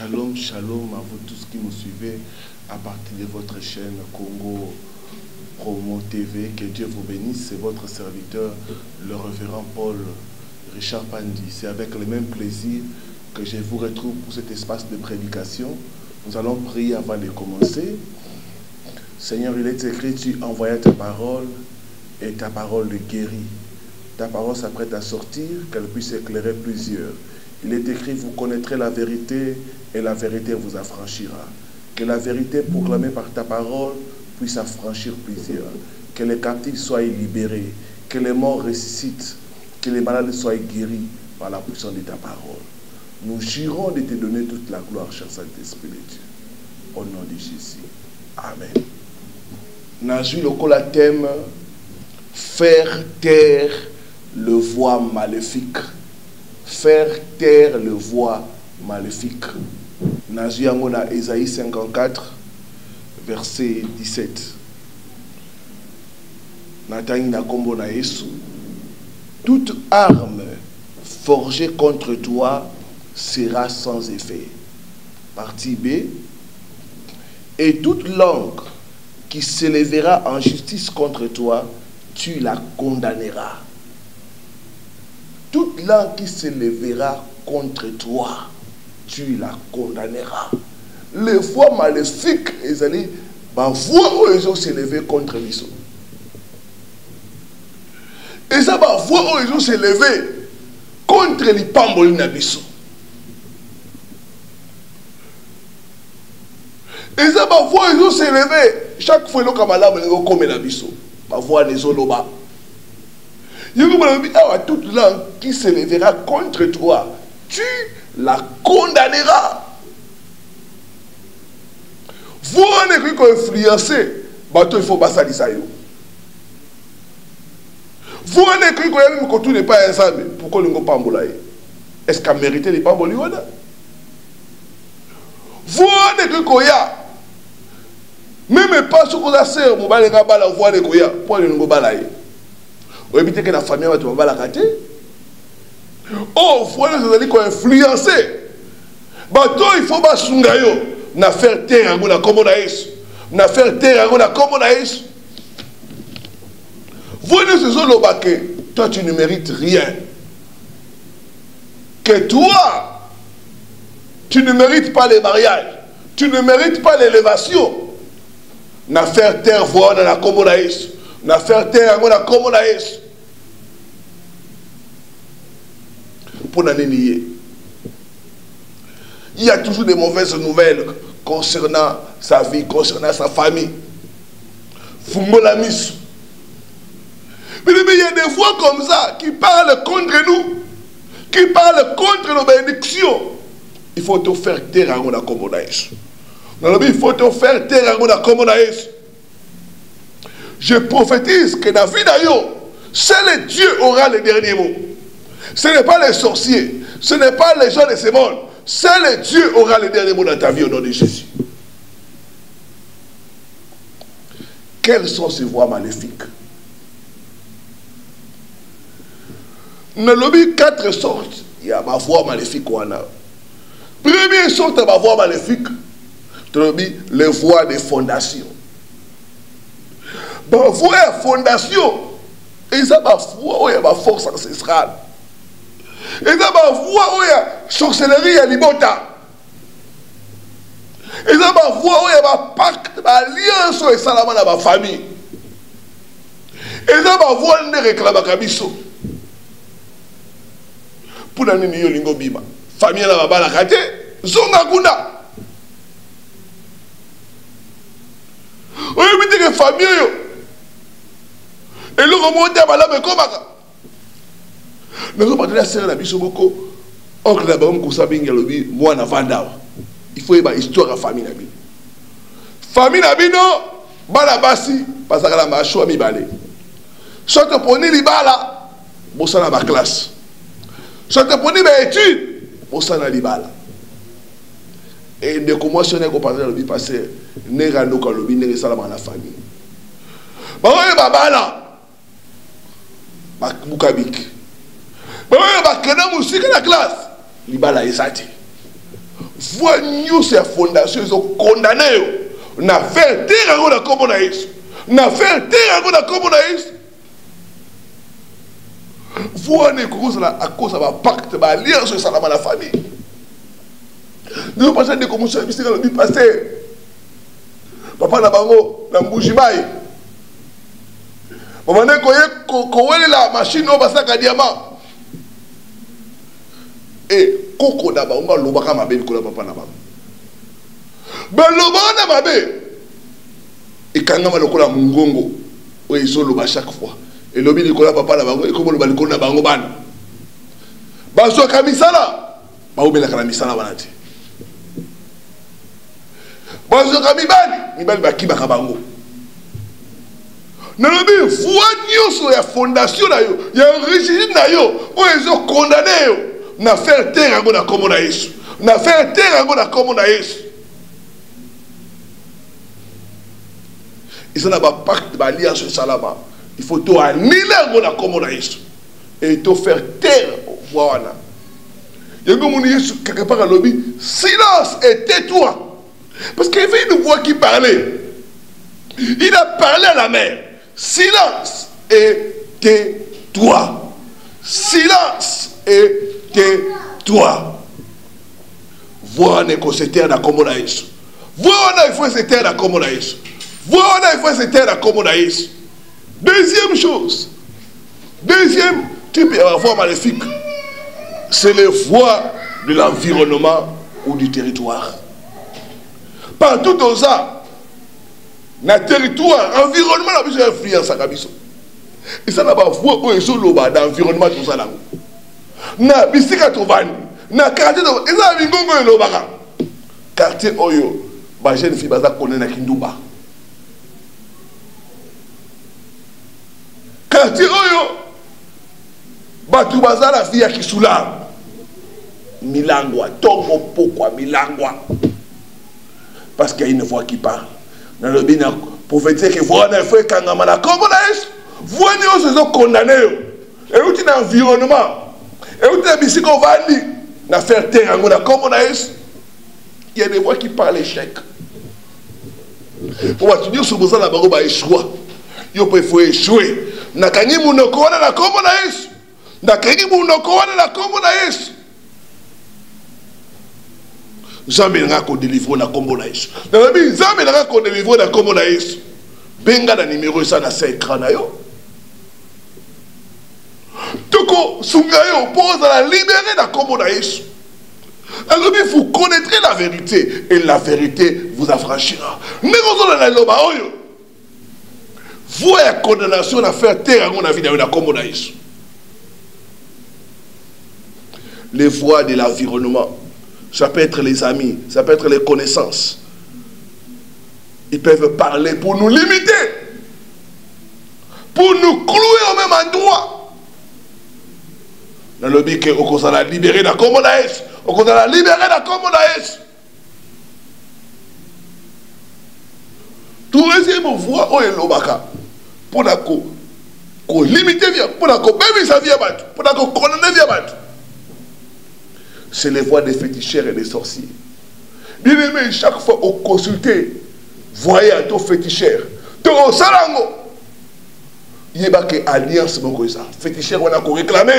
Shalom, shalom à vous tous qui nous suivez à partir de votre chaîne Congo Promo TV. Que Dieu vous bénisse. C'est votre serviteur, le révérend Paul Richard Pandi. C'est avec le même plaisir que je vous retrouve pour cet espace de prédication. Nous allons prier avant de commencer. Seigneur, il est écrit, tu envoyas ta parole et ta parole le guérit. Ta parole s'apprête à sortir, qu'elle puisse éclairer plusieurs. Il est écrit, vous connaîtrez la vérité et la vérité vous affranchira. Que la vérité proclamée par ta parole puisse affranchir plusieurs. Que les captifs soient libérés, que les morts ressuscitent, que les malades soient guéris par la puissance de ta parole. Nous jurons de te donner toute la gloire, cher Saint-Esprit de Dieu. Au nom de Jésus. Amen. Nazu lokola thème, faire taire le voix maléfique. Faire taire le voix maléfique. Nazu yangona Ésaïe 54, verset 17. Natani na kombo na Yesu. Toute arme forgée contre toi sera sans effet. Partie B. Et toute langue qui s'élèvera en justice contre toi, tu la condamneras. Toute langue qui s'élèvera contre toi, tu la condamneras. Les voix maléfiques, ils allaient, voix où ils ont s'élevé contre l'Iso. Et ça, voix où ils ont s'élevé contre les pamboli nabiso. Et ça, voix ils ont s'élevé. Chaque fois, ils ont comme la biso. Ma voix les oloba. Toute langue qui s'élèvera contre toi, tu la condamneras. Vous n'êtes pas influencé, il faut pas ça. Vous n'êtes pas tout n'est pas ensemble. Pourquoi ne pas mbolaye? Est-ce qu'à mériter les pamboli? Vous n'êtes pas même pas ce qu'on a serre, vous allez pas la voix de Koya. Pourquoi ne pas balayer? Vous évitez que la famille va te la rater. Oh, vous allez influencer. Il faut pas sungayo. Na faire terre à la commonaïs. Na faire terre à la commonaïs. Vous ne se pas que toi tu ne mérites rien. Que toi, tu ne mérites pas les mariages. Tu ne mérites pas l'élévation. Na faire terre voir dans la commonaïs. Na faire terre à la commonaïs. Pour n'anier. Il y a toujours des mauvaises nouvelles concernant sa vie, concernant sa famille. Fumbolamis. Mais il y a des voix comme ça qui parlent contre nous, qui parlent contre nos bénédictions. Il faut te faire taire à la commonaïs. Il faut te faire taire à la commonaïs. Je prophétise que dans la vie d'ailleurs, seul Dieu aura le dernier mot. Ce n'est pas les sorciers, ce n'est pas les gens de ce monde. Seul Dieu aura le dernier mot dans ta vie au nom de Jésus. Quelles sont ces voix maléfiques? Nous avons 4 sortes. Il y a ma voix maléfique. Première sorte de ma voix maléfique, les voix de fondation. Ma voix de fondation, et ça ma voix où il y a ma force ancestrale. Et ça ma voix où il y a sorcellerie à l'ibota. Et ça ma voix où il y a ma pacte, ma alliance et salama dans ma famille. Et ça ma voix où il y a réclame à Kabiso. Pour la nuit, il y a bima. Famille là ma bala kate, zonga guna. Oui, mais que famille yo. Et le remonte à la comme ça. Nous avons parlé de la sœur de Bissoboko, oncle d'Abraham Koussabing Yalobi, moi na Vandawa. Il faut y avoir une histoire de famille Nabi. Famille Nabi non, Balabasi, parce que la macho a mis balé. Soit tu prenais les balas, bossa dans ma classe. Soit tu prenais mes études, bossa dans les balas. Et de comment je n'ai pas parlé de passer, n'est pas nous quand le bin n'est pas dans la famille. Bah ouais, babala, Moukabik. Bah ouais, bah que dans musique la classe, les balas est sati. voix nous c'est la fondation ils ont condamné na faire terre na kombo na Yesu na faire terre na kombo na Yesu voix ne cause la à cause ba pacte ba alliance ça la famille nous passons de comme ça le pasteur papa na bango na mbujibai maman ne koye la machine au basaka diamant et koko na bango lobaka mabe ko la papa na bango ben lobaka na mabe et kangama lokola mungongo o ezolo ba chaque fois et lobi likola papa na bango et comme loba likola na bango bana bazo kamisala ba obela kana misala bana ti bazo kamibali ba kiba ka bango na lobi voix nyoso ya fondation na yo ya origine na yo o ezo condamné yo na faire terre ngo na kombo na Yesu na faire terre ngo na kombo na Yesu ils ont un pacte d'alliance salama il faut tout annuler ngo na kombo na Yesu et tout faire terre voilà yango moni Yesu quelque part à lobby silence et tais-toi parce qu'il y avait une voix qui parlait il a parlé à la mer silence et tais-toi silence et tais-toi. Voilà que c'est terre à kombo na Yesu. Voilà il faut se terre à kombo na Yesu. Voilà il faut se terre à kombo na Yesu. Deuxième chose. Deuxième type de voix maléfique. C'est les voix de l'environnement ou du territoire. Partout dans ça, dans le territoire, environnement a besoin d'influence à Kabiso. Et ça n'a pas voix où ils sont là dans l'environnement tout ça là. Na bisika tovani na quartier do eza bingongo elobaka quartier oyo ba jeune fille baza konena kinduba quartier oyo batu baza la fille ya kisula milangwa tongo pokwa milangwa parce qu'il y a une voix qui parle dans le bina pour dire que voix na fait kangama na kombo na Yesu voix ni on se condamné et où tu dans environnement et où tu as mis qu'on va aller na faire terre en comme on a il y a des voix qui parlent échec pour te dire ce besoin la baroba échouer il faut échouer na kanyi munoko wana na comme on a na kanyi munoko wana na comme on a jamais n'a qu'on délivre na comme on a dans la vie jamais n'a qu'on délivre na comme on a benga na numéro ça na sa écran na yo Toko Sungayo pose à la libérer d'un combo na Yesu. Alors vous connaîtrez la vérité et la vérité vous affranchira. Mais vous avez la loba oyo. Vous avez la condamnation à faire terre à mon avis dans la combo na Yesu. Les voix de l'environnement, ça peut être les amis, ça peut être les connaissances. Ils peuvent parler pour nous limiter, pour nous clouer au même endroit. Dans le but qu'on s'en a libéré d'un combo d'Aïs, on s'en a libéré d'un combo d'Aïs. Troisième voie, on est l'obaka. Pour qu'on limite, pour qu'on bébé sa vie à battre, pour qu'on condamne vie à battre. C'est les voix des féticheurs et des sorciers. Bien aimé, chaque fois on consulte, voyez à ton féticheur, ton salango. Il y a une alliance, féticheur, on a réclamé.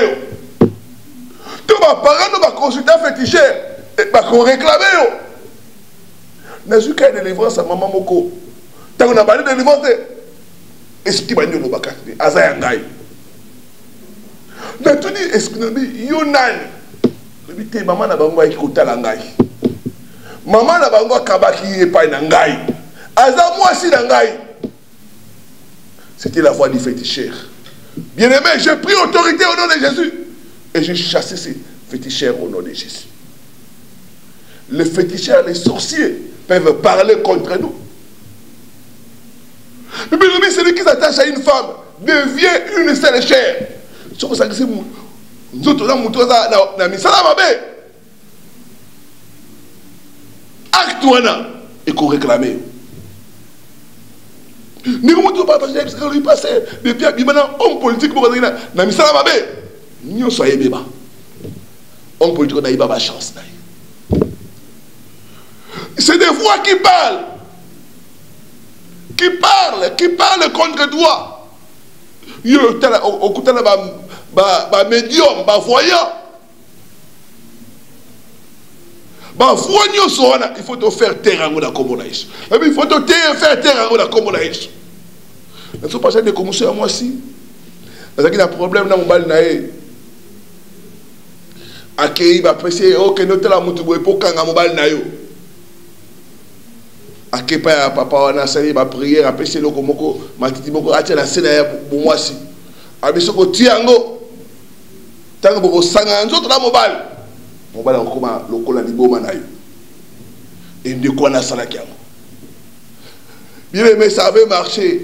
Tous mes parents nous consulté féticheur et nous réclamé. Nous avons eu une délivrance à maman Moko. Tant qu'on a parlé de délivrance, est-ce qu'il y a une délivrance à Zayangaï? Nous avons dit, est-ce qu'il y a une délivrance? Maman n'a pas eu une délivrance. Maman n'a pas eu une délivrance. Aza moi si Nangaï. C'était la voix du féticheur. Bien aimé, j'ai pris autorité au nom de Jésus. Et j'ai chassé ces féticheurs au nom de Jésus. Les féticheurs, les sorciers peuvent parler contre nous. Mais celui qui s'attache à une femme devient une seule chair. C'est pour ça que c'est nous autres, nous avons mis ça là, acte-toi et qu'on réclame. Nous avons partagé avec ce qui lui passait. Depuis maintenant, homme politique, nous avons mis ça là, nous soyons bébés. Homme politique, nous avons pas chance. des voix qui parlent contre toi. Yo, médium, voyant. Il faut te faire terre en communaïs. Il faut te faire terre en communaïs. Ne sont pas jamais commencé à moi si. Parce qu'il y a un problème dans mon bal naé. Akei va passer au Kenote la Moutoubo pour quand mon bal nayo. Akei pa papa wana sali ma prière a passer le komoko matiti moko atia la scène pour moi si. Abisoko tiango. Tango boko sanga nzoto na mobile. Mobile encore lokola liboma nayo. Et de quoi na salaki yango. Bien mais ça avait marché.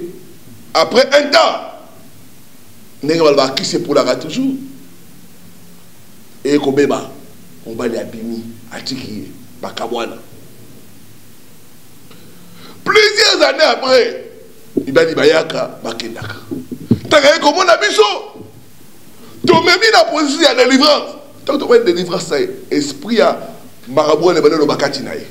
Après un temps, qui c'est pour la toujours. Et Kobeba, on va les abîmer, Atiki, Bakabwana. Plusieurs années après, il va dire Bayaka, Bakendaka. T'as regardé comment on a mis ça? Tu m'as mis la position de délivrance. Tant que tu as une délivrance, c'est esprit à Marabouane et Banano Bakatinaï.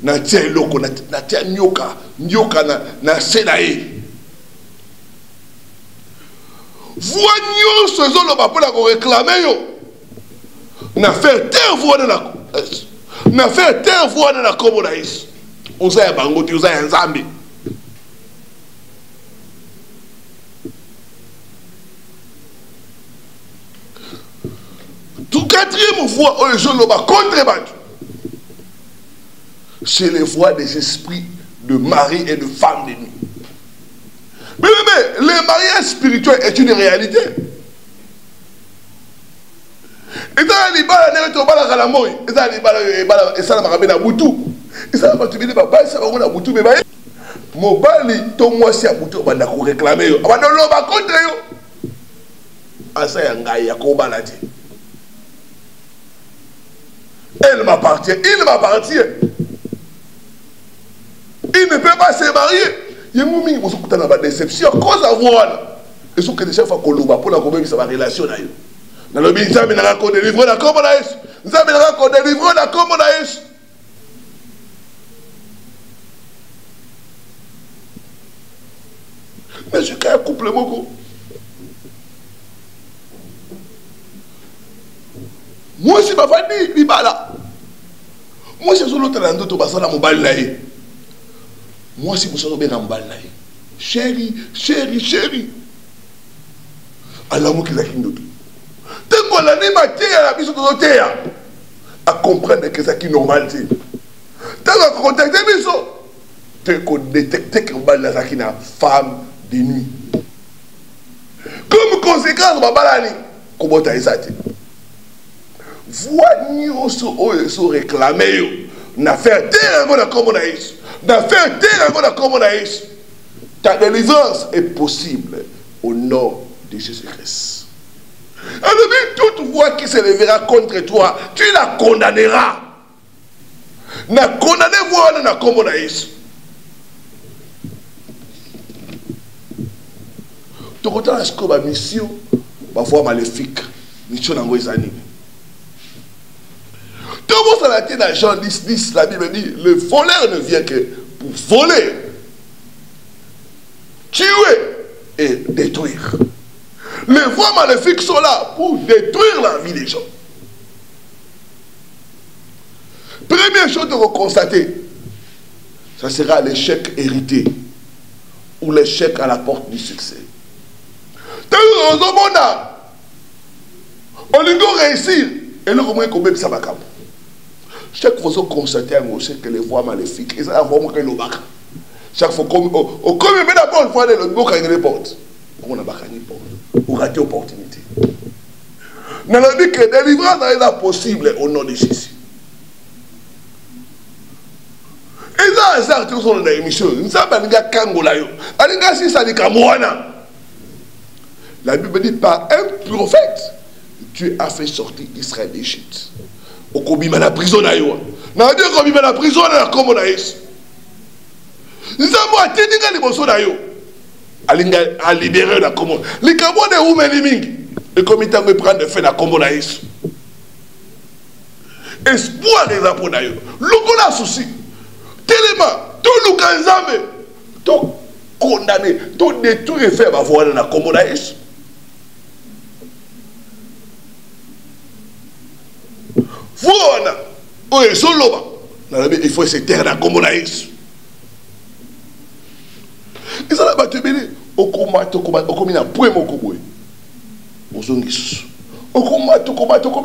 Na tia loko na tia nyoka na senae voigno ce zolo ba pour la réclamer yo na faire terre voix na faire terre voix na communaïs uza ya bango ti uza ya nzambe tout quatrième voix au zolo ba contre battu. C'est les voix des esprits de mari et de femme de nuit. Mais le mariage spirituel est une réalité. Et dans les balles, il y a la mort. Et dans les balles, et ça m'a ramené à Boutou. Et ça m'a tué des balles, ça m'a ramené à Boutou. Mais mon bal, ton moi, c'est à Boutou, on va réclamer. On va nous contre eux. Ah, ça y est, il y a un combat là. Elle m'appartient, il m'appartient. Il ne peut pas se marier. Il y a un moment où il y a une déception. Cause à voir. Et ce que les chefs font pour la relation. Dans le ministère, il y a un délivré la communaïs. Il y a un délivré la communaïs. Mais je suis un couple beaucoup. Moi, je ne suis pas dit, il va là. Moi, je suis sur l'autre land, je suis mon bal là. Moi, si vous savez bien, chérie, chérie, chérie. Alors, moi, qui est d'autre. Tant qu'on a mis ma terre à la mission de terre, à comprendre que c'est qui normalité. Tant qu'on a contacté mes os, tant qu'on détecte que c'est une femme de nuit. Comme conséquence, comment tu as ça? Voignons ce réclamer. N'a fait terre à la communaïs. N'a fait terre à la communaïs. Ta délivrance est possible au nom de Jésus-Christ. Alors, toute voix qui se lèvera contre toi, tu la condamneras. Na condamné voix dans la communaïs. Tu retournes à ce que ma mission va voir maléfique. Mission dans les animes. Tout le monde s'en a dans Jean 10, la Bible dit, le voleur ne vient que pour voler, tuer et détruire. Les voix maléfiques sont là pour détruire la vie des gens. Première chose de constater, ça sera l'échec hérité ou l'échec à la porte du succès. Dans le monde, on doit réussir et le moment qu'on met ça va. Chaque fois qu'on constate que les voix maléfiques, et ça va vraiment que le bac. Chaque fois qu'on met d'abord une fois le bac à une porte, on a bac à une porte, on rate l'opportunité. Mais on dit que la délivrance est possible au nom de Jésus. Et ça, ça, tout ça dans l'émission. Nous savons pas que Kangola yo. Alinga si ça dit Kamouana. La Bible dit par un prophète, Dieu a fait sortir Israël d'Égypte. Au Kobima la prison na yo. Na Dieu Kobima la prison na comme on a eu. Nous avons atteint les bossons na yo. Alinga a libéré la commune. Les Kamouana ou Meliming. Et comme il t'a me prendre de fait la comme on a eu. espoir eza pour nayo. Lokola souci. Tellement tout lukanzame tout condamné, tout détruire faire ma voix dans la commodaïs. Voilà. Oui, solo. Il faut se taire dans la commodaïs. Ils ont la battu bébé. Au combat, na point mon combo. On s'en guisse. Au combat,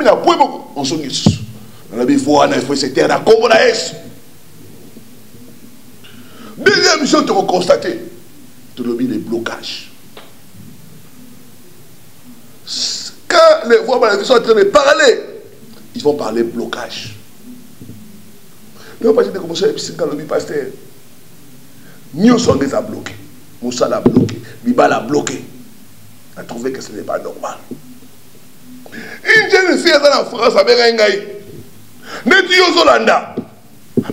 na point mon. On s'en guisse. Il faut se taire dans la commodaïs. Deuxième chose, tu vas constater, tu as les blocages. Quand les voix sont en train de parler, ils vont parler blocage. Nous avons commencé à dire que le pasteur, nous sommes à bloquer. Moussa l'a bloqué, Biba l'a bloqué. On a trouvé que ce n'est pas normal. Une jeune fille en France avec un gars, Neti Yozolanda,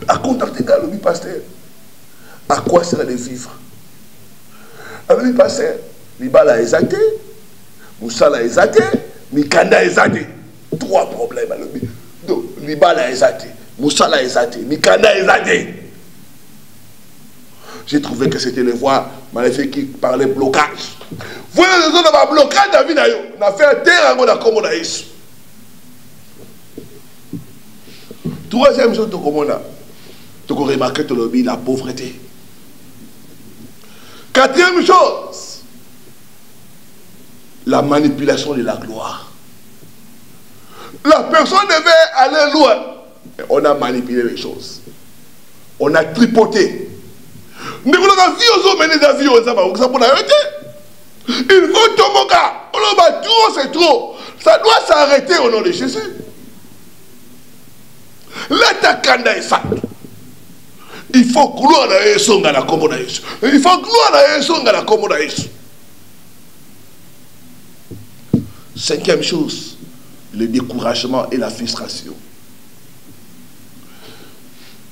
a contacté le pasteur. À quoi sert de vivre? Alors il passait, Biba l'a exalté, Moussa l'a exalté, Mikanda l'a exalté. Trois problèmes. Donc, Biba l'a exalté, Moussa l'a exalté, Mikanda l'a exalté. J'ai trouvé que c'était les voix maléfiques qui parlaient blocage. Voilà les autres qui blocage dans la vie. On a fait un terrain dans la commodaïs. Troisième chose, tu as remarqué la pauvreté. Quatrième chose, la manipulation de la gloire. La personne devait aller loin. Mais on a manipulé les choses. On a tripoté. Il faut trop, c'est trop. Ça doit s'arrêter au nom de Jésus. Il faut gloire à Jésus à la commodaïs. Il faut gloire à Jésus à la commodaïs. Cinquième chose, le découragement et la frustration.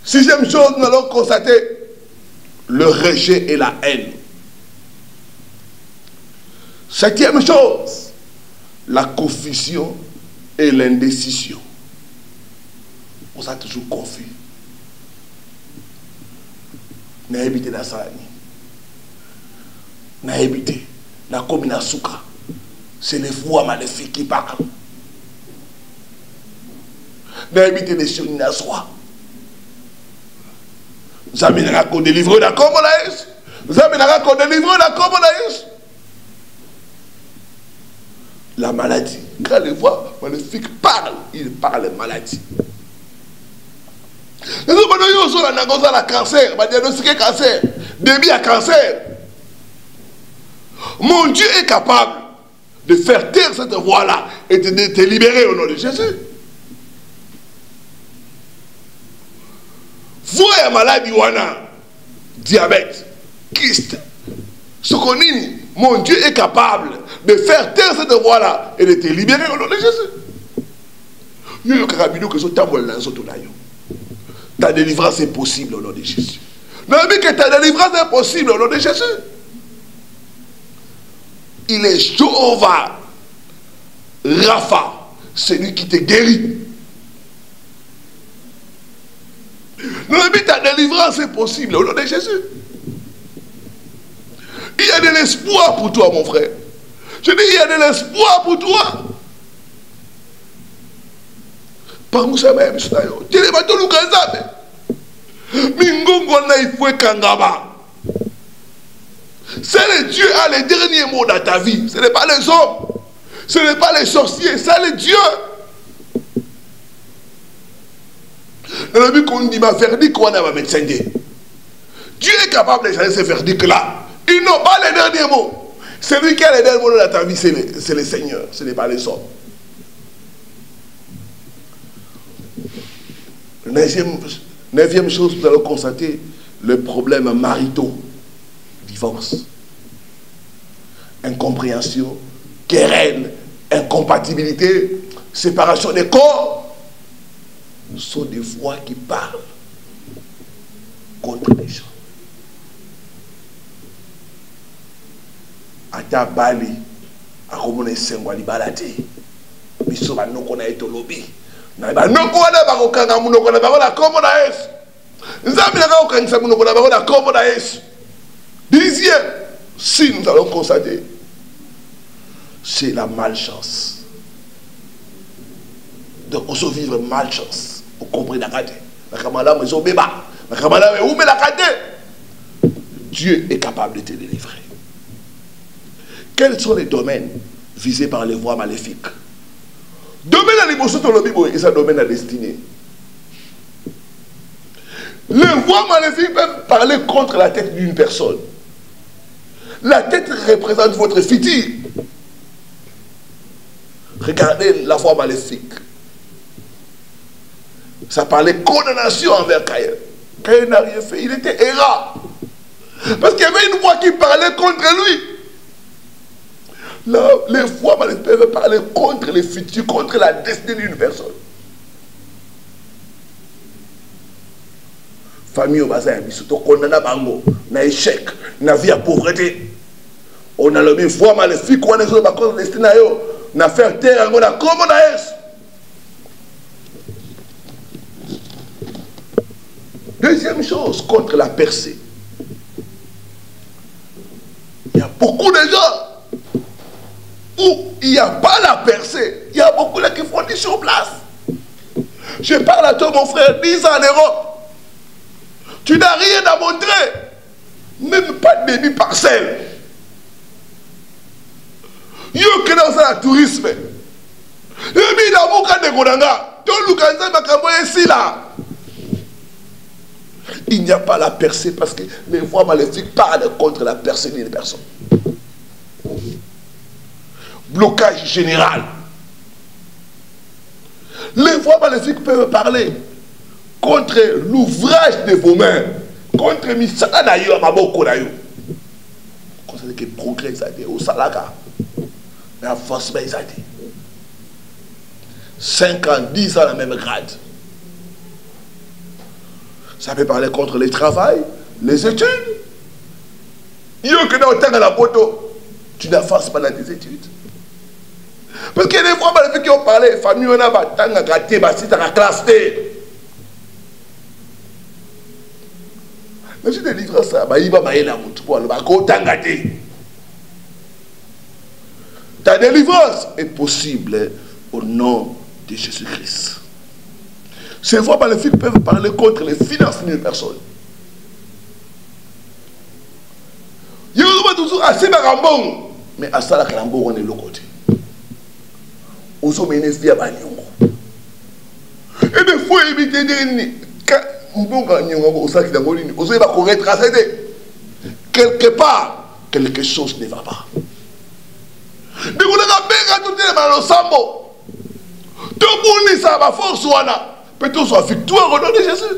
Sixième chose, nous allons constater le rejet et la haine. Septième chose, la confusion et l'indécision. On s'est toujours confus. N'a habité dans ça. N'a habité dans la souka. C'est les voix maléfiques qui parlent. N'a habité les sions na soi. Nous avons délivré la commodaïs. Nous avons délivré la commodaïs. La maladie. Quand les voix maléfiques parlent, ils parlent maladie. Nous avons la cancer, diagnostiqué cancer, début à cancer. Mon Dieu est capable de faire taire cette voix-là et de te libérer au nom de Jésus. Voix maladie wana, diabète, kyste, ce qu'on dit, mon Dieu est capable de faire taire cette voix-là et de te libérer au nom de Jésus. Ta délivrance est possible au nom de Jésus. Non, mais que ta délivrance est possible au nom de Jésus. Il est Jéhovah Rapha, celui qui te guérit. Non, mais ta délivrance est possible au nom de Jésus. Il y a de l'espoir pour toi, mon frère. Je dis, il y a de l'espoir pour toi. Par où ça même, c'est le Dieu a les derniers mots dans ta vie. Ce n'est pas les hommes. Ce n'est pas les sorciers. C'est le Dieu. Dans la vie qu'on dit, ma verdict, qu'on a ma médecin. Dieu est capable de changer ce verdict-là. Ils n'ont pas les derniers mots. Celui qui a les derniers mots dans ta vie, c'est le Seigneur. Ce n'est pas les hommes. Neuvième chose, nous allons constater le problème maritaux. Divorce, incompréhension, querelle, incompatibilité, séparation des corps. Ce sont des voix qui parlent contre les gens. Ata Bali, à Romone Sengwali Balati, Bissoba non qu'on a été au lobby. Dixième, si nous allons constater, c'est la malchance. Donc on se vivre malchance. Vous comprenez la carte. Dieu est capable de te délivrer. Quels sont les domaines visés par les voies maléfiques? Domaine à l'émotion dans le Bible, et ça domaine à destinée. Les voies maléfiques peuvent parler contre la tête d'une personne. La tête représente votre futur. Regardez la voie maléfique. Ça parlait condamnation envers Caïn. Caïn n'a rien fait, il était errant. Parce qu'il y avait une voix qui parlait contre lui. Là, les voix maléfiques peuvent parler contre les futurs, contre la destinée d'une personne. Famille au bazar, surtout condamné à bango, na échec, na vie à pauvreté. On a le même voix maléfique, on a les autres contre la destinée, on a fait terre, on a comment on a. Deuxième chose, contre la percée. Il y a beaucoup de gens où il n'y a pas la percée. Il y a beaucoup là qui font des sur place. Je parle à toi, mon frère, 10 ans en Europe. Tu n'as rien à montrer. Même pas de demi-parcelle. Yo que dans ça, le tourisme. Et dans mon cas de Godanga, tout le cas ici là. Il n'y a pas la percée parce que les voix maléfiques parlent contre la percée d'une personne. Blocage général. Les voix maléfiques peuvent parler contre l'ouvrage de vos mains, contre Misaka Nayo Amaboko Nayo. Considérez que progrès est au Salaka, la force est 5 ans, 10 ans, la même grade. Ça peut parler contre le travail, les études. Il y a que dans le temps de la moto, tu n'avances pas dans tes études. Parce qu'il y a des fois qui ont parlé, famille, on a battu, si tu as classe T. Mais je te livre ça, ta délivrance est possible au nom de Jésus-Christ. Ces voix maléfiques peuvent parler contre les finances d'une personne. Il y a toujours assez de rambon, mais à ça, la rambon, on est de l'autre côté. On se met via Banyongo. Et des fois, il dit quelque part, quelque chose ne va pas. Mais vous avez tout le sambo. Tout le monde ça va force peut-on soit victoire au nom de Jésus.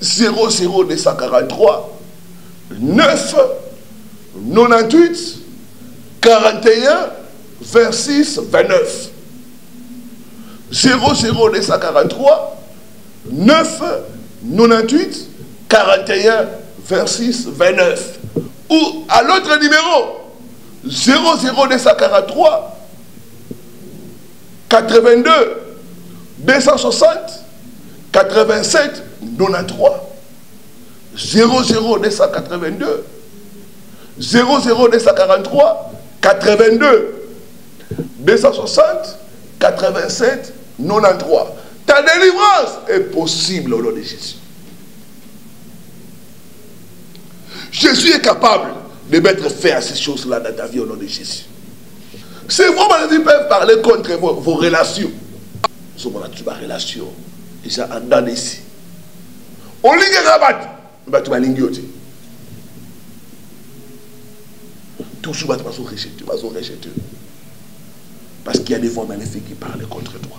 00243 9 98 41 26 29 00243 9 98 41 26 29 ou à l'autre numéro 00243 82 260 87 93 00282 00243 82 260 87 93. Ta délivrance est possible au nom de Jésus. Jésus est capable de mettre fin à ces choses-là dans ta vie au nom de Jésus. C'est vos maladies peuvent parler contre vos relations. Ce moment-là, tu vas relation. Et ça, en dans ici. On ligne rabat. Tu vas ligne. Toujours, tu vas se rejeter. Parce qu'il y a des voix maléfiques qui parlent contre toi.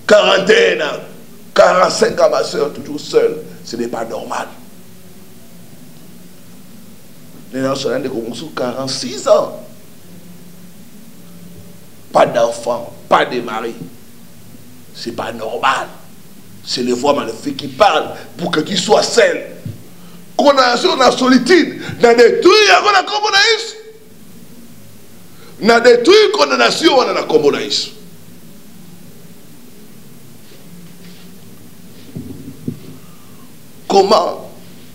41 ans, 45 ans, ma soeur, toujours seule, ce n'est pas normal. Les gens sont de 46 ans. Pas d'enfant, pas de mari. C'est pas normal. C'est les voix maléfiques qui parlent pour que tu sois seul. Condamnation dans la solitude, dans des trucs, on a comme on a eu. n'a détruit condamnation dans la communaïs. Comment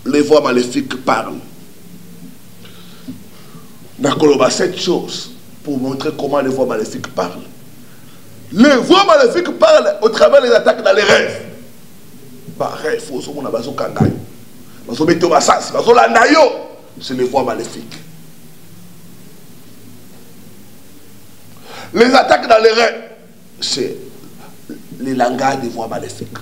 les voix maléfiques parlent? Nakoloba cette chose pour montrer comment les voix maléfiques parlent. Les voix maléfiques parlent au travers des attaques dans les rêves. Rêve, c'est les voix maléfiques. Les attaques dans les rêves, c'est les langages des voix maléfiques.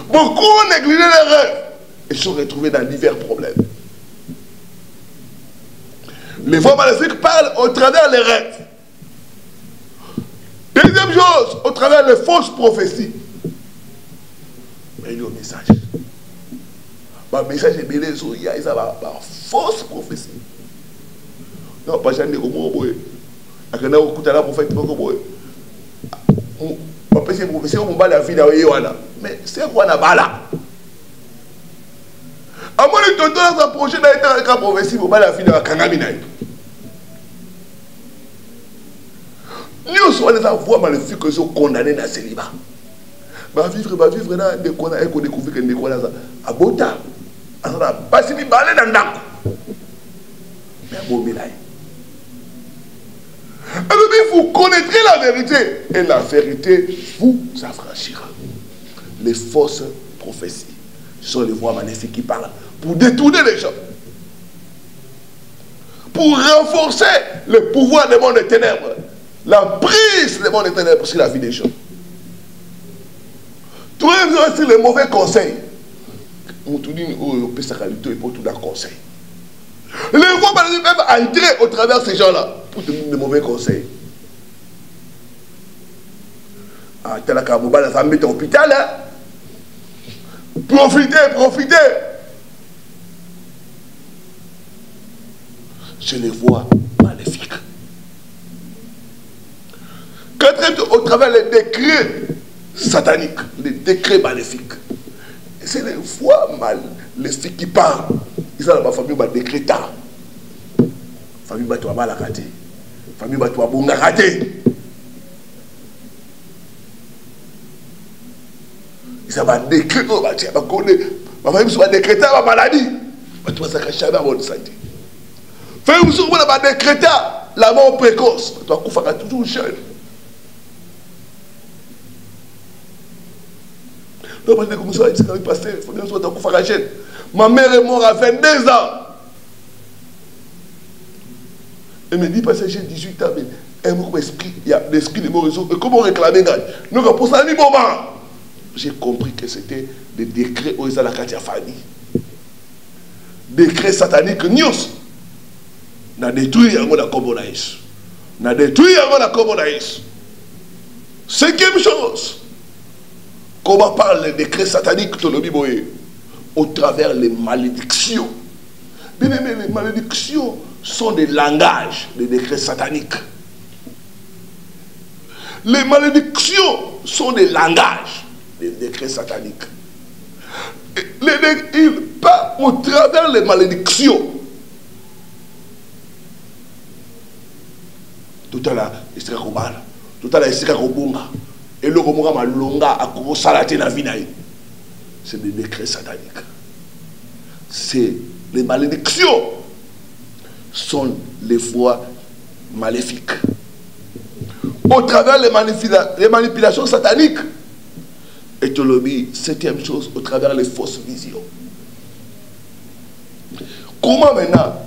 Beaucoup ont négligé les rêves et se sont retrouvés dans divers problèmes. Les voix maléfiques parlent au travers des rêves. Deuxième chose, au travers des fausses prophéties. Mais il y a un message. Le message est belé, il y a une fausse prophétie. Non, pas jamais comme moi. Je ne sais pas prophète. Mais c'est quoi la bala? À moins de tonton dans un projet dans la prophétie, vous la fille de la Kangaminaï. Nous sommes les voix maléfiques que sont condamnés dans le célibat. Va vivre là, dès qu'on a découvert que nous sommes à Bota. Pas si nous balais dans le temps. Mais bon, vous connaîtrez la vérité et la vérité vous affranchira. Les fausses prophéties sont les voix maléfiques qui parlent pour détourner les gens, pour renforcer le pouvoir des mondes des ténèbres, la prise des mondes des ténèbres sur la vie des gens. Tous les mauvais conseils, on te dit on peut s'accaler pour tout leur conseil. Les voix maléfiques peuvent entrer au travers de ces gens-là pour te donner de mauvais conseils. Ah, t'as la caboba, la femme est à l'hôpital, hein? Profitez. Je les vois maléfiques. Quatrième, au travers des décrets sataniques, les décrets maléfiques. C'est les voix maléfiques qui parlent. Ils sont dans ma famille, ma décréta. Famille, ma toi, mal à rater. Famille, ma toi, bon à rater. Ça va décréter, ma famille va décréter ma maladie. Tu vas s'accrocher à la bonne santé. Famille va décréter la mort précoce. Tu vas couper toujours jeune. Ma mère est morte à 22 ans. Elle me dit, parce que j'ai 18 ans, mais elle m'a esprit, il y a l'esprit de mon réseau. Et comment réclamer? Donc, pour ça, j'ai compris que c'était des décrets où ils ont la Katia famille. Décrets sataniques, news. N'a détruit la communaïs. N'a détruit la communaïs. Cinquième chose. Comment parle les décrets sataniques au travers les malédictions. Bien aimé, les malédictions sont des langages des décrets sataniques. Les malédictions sont des langages des décrets sataniques. Il part au travers les malédictions. Tout à l'heure, il sera mal. Tout à l'heure, il sera bonga. Et le Romoga Malonga a commencé salaté la vie. C'est des décrets sataniques. C'est les malédictions sont les voies maléfiques. Au travers les manipulations sataniques. Et Tolobi, septième chose, au travers les fausses visions. Comment maintenant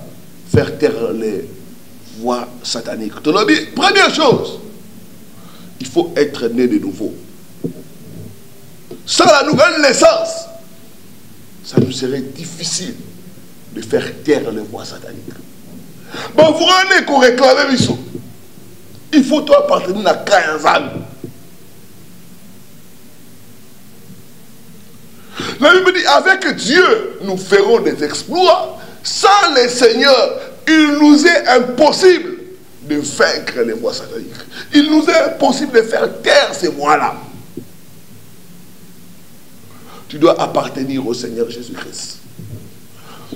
faire taire les voies sataniques? Tolobi, première chose, il faut être né de nouveau. Sans la nouvelle naissance, ça nous serait difficile de faire taire les voies sataniques. Bon, vous rendez qu'on réclame Bissot. Il faut toi appartenir à 15 ans. La Bible dit, avec Dieu, nous ferons des exploits. Sans le Seigneur, il nous est impossible de vaincre les voies sataniques. Il nous est impossible de faire taire ces voies-là. Tu dois appartenir au Seigneur Jésus-Christ.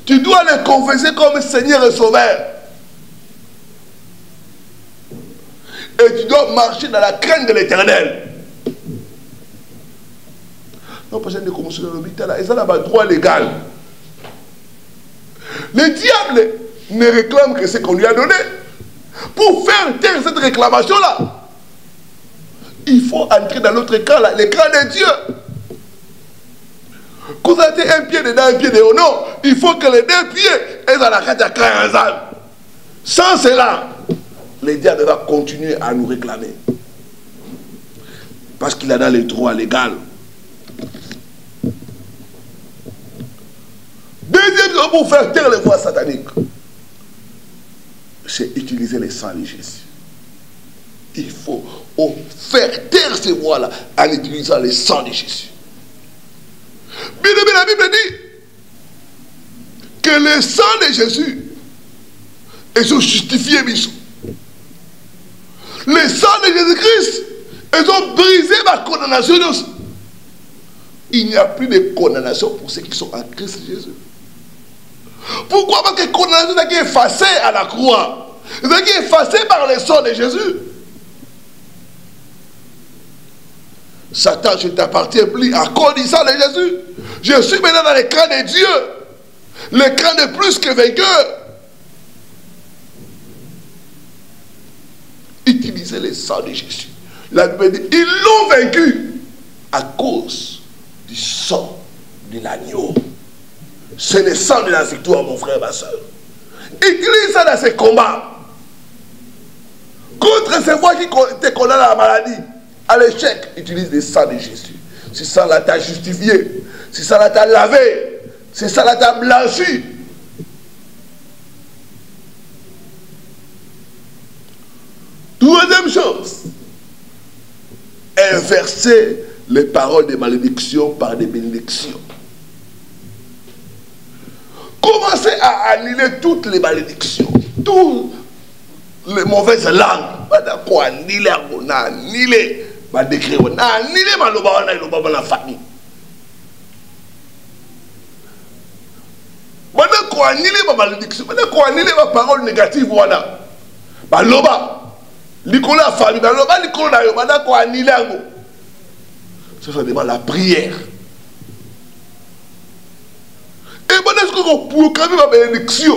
Tu dois le confesser comme Seigneur et Sauveur. Et tu dois marcher dans la crainte de l'Éternel. Non, parce que je commence à l'hôpital, et ça n'a pas droit légal. Le diable ne réclame que ce qu'on lui a donné. Pour faire taire cette réclamation-là, il faut entrer dans l'autre camp, là, le camp de Dieu. Quand vous avez un pied dedans, un pied dehors, non, il faut que les deux pieds aient dans la carte à craindre. Sans cela, le diable va continuer à nous réclamer. Parce qu'il a dans les droits légaux. Deuxième chose pour faire taire les voix sataniques, c'est utiliser le sang de Jésus. Il faut faire taire ces voix-là en utilisant le sang de Jésus. Bien aimé, la Bible dit que le sang de Jésus est justifié. Le sang de Jésus-Christ est brisé ma condamnation. Il n'y a plus de condamnation pour ceux qui sont en Christ Jésus. Pourquoi? Parce que la condamnation est effacée à la croix. C'est effacée par le sang de Jésus. Satan, je ne t'appartiens plus à cause du sang de Jésus. Je suis maintenant dans le camp de Dieu. Le camp de plus que vainqueur. Utilisez le sang de Jésus. La Bible dit, ils l'ont vaincu à cause du sang de l'agneau. C'est le sang de la victoire, mon frère, ma soeur. Utilise ça dans ces combats. Contre ces voix qui te condamnent à la maladie, à l'échec, utilise le sang de Jésus. C'est ça là t'a justifié. C'est ça là t'a lavé. C'est ça là t'a blanchi. Troisième chose, inverser les paroles de malédiction par des bénédictions. Commencez à annuler toutes les malédictions, toutes les mauvaises langues. On a annulé, on a annulé, on a annulé la famille. Maintenant qu'on a annulé ma malédiction, maintenant qu'on a annulé ma parole négative, voilà. Baloba, Nicolas famille, Baloba, Nicolas, maintenant qu'on a annulé. Ça demande la prière. Et maintenant, est-ce qu'on peut proclamer ma bénédiction?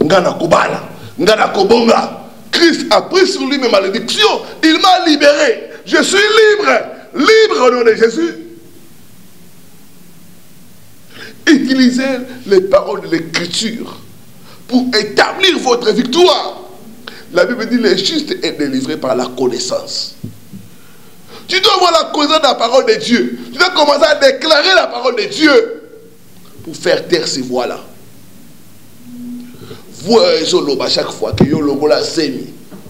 Ngana Kobala, Ngana Kobonga. Christ a pris sur lui mes malédictions. Il m'a libéré. Je suis libre. Libre au nom de Jésus. Utilisez les paroles de l'Écriture pour établir votre victoire. La Bible dit le juste est délivré par la connaissance. Tu dois avoir la connaissance de la parole de Dieu. Tu dois commencer à déclarer la parole de Dieu pour faire taire ces voix-là. Vous, chaque fois que yo logo la semi,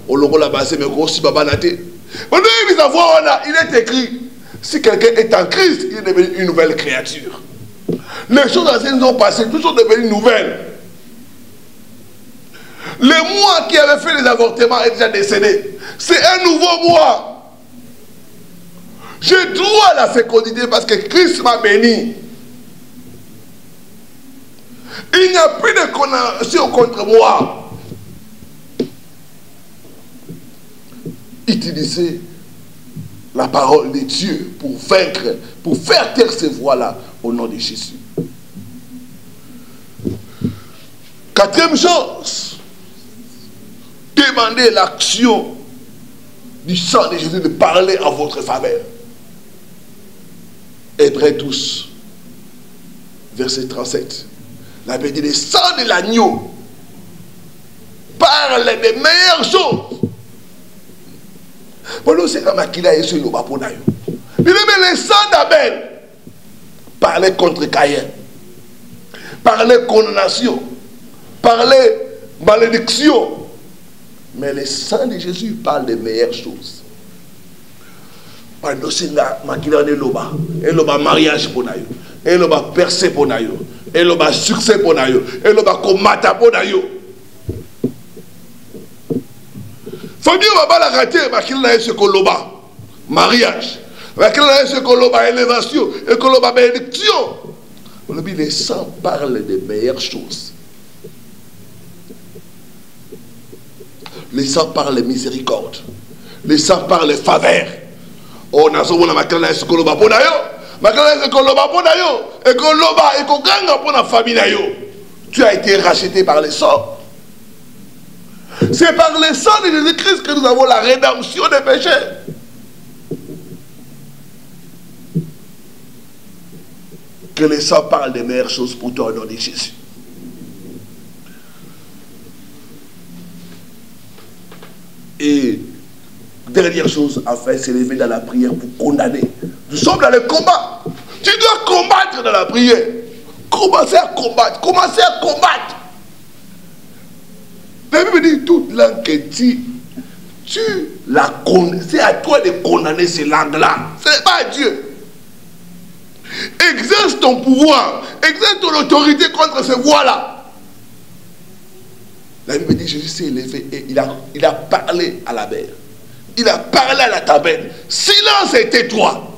au logo la base, mais aussi babanate. Il est écrit, si quelqu'un est en Christ, il est devenu une nouvelle créature. Les choses anciennes ont passé, toutes sont devenues nouvelles. Le moi qui avait fait les avortements est déjà décédé. C'est un nouveau moi. J'ai droit à la fécondité parce que Christ m'a béni. Il n'y a plus de condamnation contre moi. Utilisez la parole de Dieu pour vaincre, pour faire taire ces voix-là au nom de Jésus. Quatrième chose, demandez l'action du sang de Jésus de parler en votre faveur. Hébreux 12, verset 37. La Bible dit, le sang de l'agneau parle des meilleures choses. Le sang d'Abel parlait contre Caïn, parlait condamnation, parlait malédiction. Mais le sang de Jésus parle des meilleures choses. Et le mariage pour nous, et le percé pour nous, et le succès pour nous, et le comata pour nous. Faut dire que la raté, qu'il a ce koloba mariage, qu'il a ce koloba élévation, et koloba bénédiction. Le sang parle des meilleures choses. Le sang parle de miséricorde. Les sangs par les faveurs. On a souvent ma clan est koloba ponayo. Ma clan est koloba ponayo. Et koloba et koganga pour la famille nayo. Tu as été racheté par les sangs. C'est par le sang de Jésus-Christ que nous avons la rédemption des péchés. Que le sang parle des meilleures choses pour toi au nom de Jésus. Et dernière chose à faire, c'est lever dans la prière pour condamner. Nous sommes dans le combat. Tu dois combattre dans la prière. Commencez à combattre. Commencez à combattre. La Bible dit toute langue que tu la condamnes. C'est à toi de condamner ces langues-là. Ce n'est pas à Dieu. Exerce ton pouvoir. Exerce ton autorité contre ces voix-là. La Bible dit Jésus s'est élevé et il a parlé à la mer. Il a parlé à la taverne. Silence et tais-toi.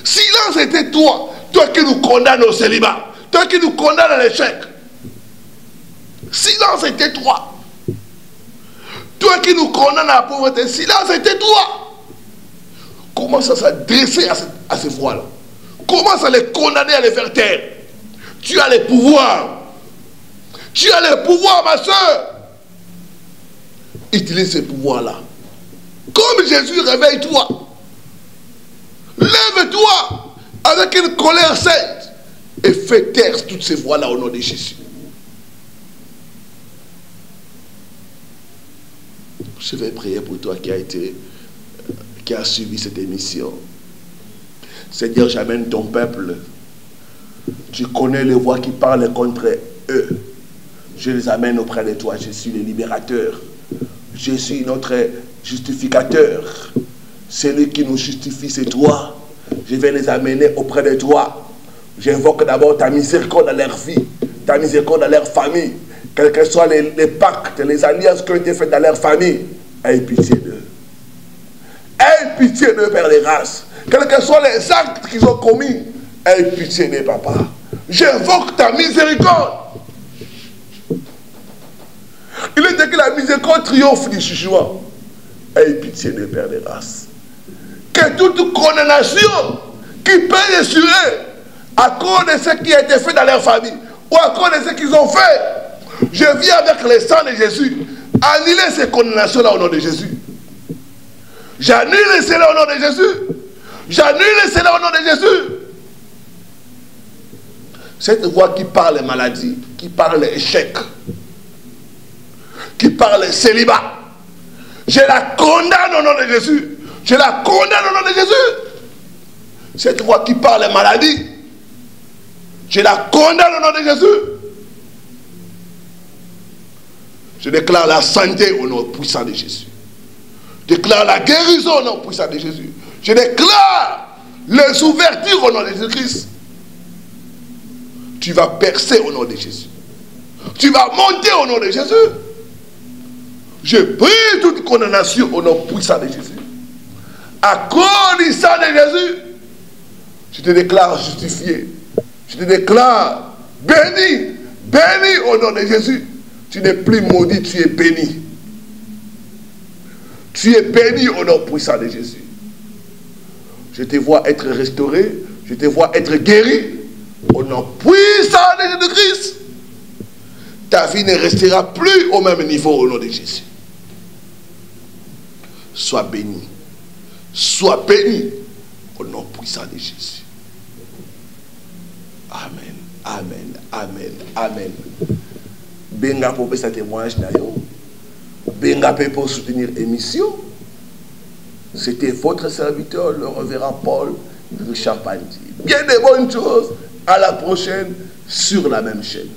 Silence et tais-toi. Toi qui nous condamnes au célibat. Toi qui nous condamnes à l'échec. Silence et tais-toi. Toi qui nous condamnes à la pauvreté, silence et tais-toi. Commence à s'adresser à ces voix-là. Commence à les condamner, à les faire taire. Tu as les pouvoirs. Tu as les pouvoirs, ma soeur. Utilise ces pouvoirs-là. Comme Jésus, réveille-toi. Lève-toi avec une colère sainte et fais taire toutes ces voix-là au nom de Jésus. Je vais prier pour toi qui a suivi cette émission. Seigneur, j'amène ton peuple. Tu connais les voix qui parlent contre eux. Je les amène auprès de toi. Je suis le libérateur. Je suis notre justificateur. Celui qui nous justifie, c'est toi. Je vais les amener auprès de toi. J'invoque d'abord ta miséricorde dans leur vie, ta miséricorde dans leur famille. Quels que soient les pactes, les alliances qui ont été faites dans leur famille, aie pitié d'eux. Aie pitié d'eux, Père des grâces. Quels que soient les actes qu'ils ont commis, aie pitié d'eux, Papa. J'invoque ta miséricorde. Il est dit que la miséricorde triomphe du jugement. Aie pitié d'eux, Père des grâces. Que toute condamnation qui pèse sur eux à cause de ce qui a été fait dans leur famille ou à cause de ce qu'ils ont fait, je viens avec le sang de Jésus annuler ces condamnations-là au nom de Jésus. J'annule cela au nom de Jésus. J'annule cela au nom de Jésus. Cette voix qui parle maladie, qui parle échec, qui parle célibat, je la condamne au nom de Jésus. Je la condamne au nom de Jésus. Cette voix qui parle maladie, je la condamne au nom de Jésus. Je déclare la santé au nom puissant de Jésus. Je déclare la guérison au nom puissant de Jésus. Je déclare les ouvertures au nom de Jésus-Christ. Tu vas percer au nom de Jésus. Tu vas monter au nom de Jésus. Je prie toute condamnation au nom puissant de Jésus. À cause du sang de Jésus, je te déclare justifié. Je te déclare béni. Béni au nom de Jésus. Tu n'es plus maudit, tu es béni. Tu es béni au nom puissant de Jésus. Je te vois être restauré. Je te vois être guéri. Au nom puissant de Jésus-Christ. Ta vie ne restera plus au même niveau au nom de Jésus. Sois béni. Sois béni au nom puissant de Jésus. Amen. Amen. Amen. Amen. Benga pour faire ce témoignage d'ailleurs. Benga pour soutenir l'émission. C'était votre serviteur, le révérend Paul Richard Pandi. Bien de bonnes choses. À la prochaine sur la même chaîne.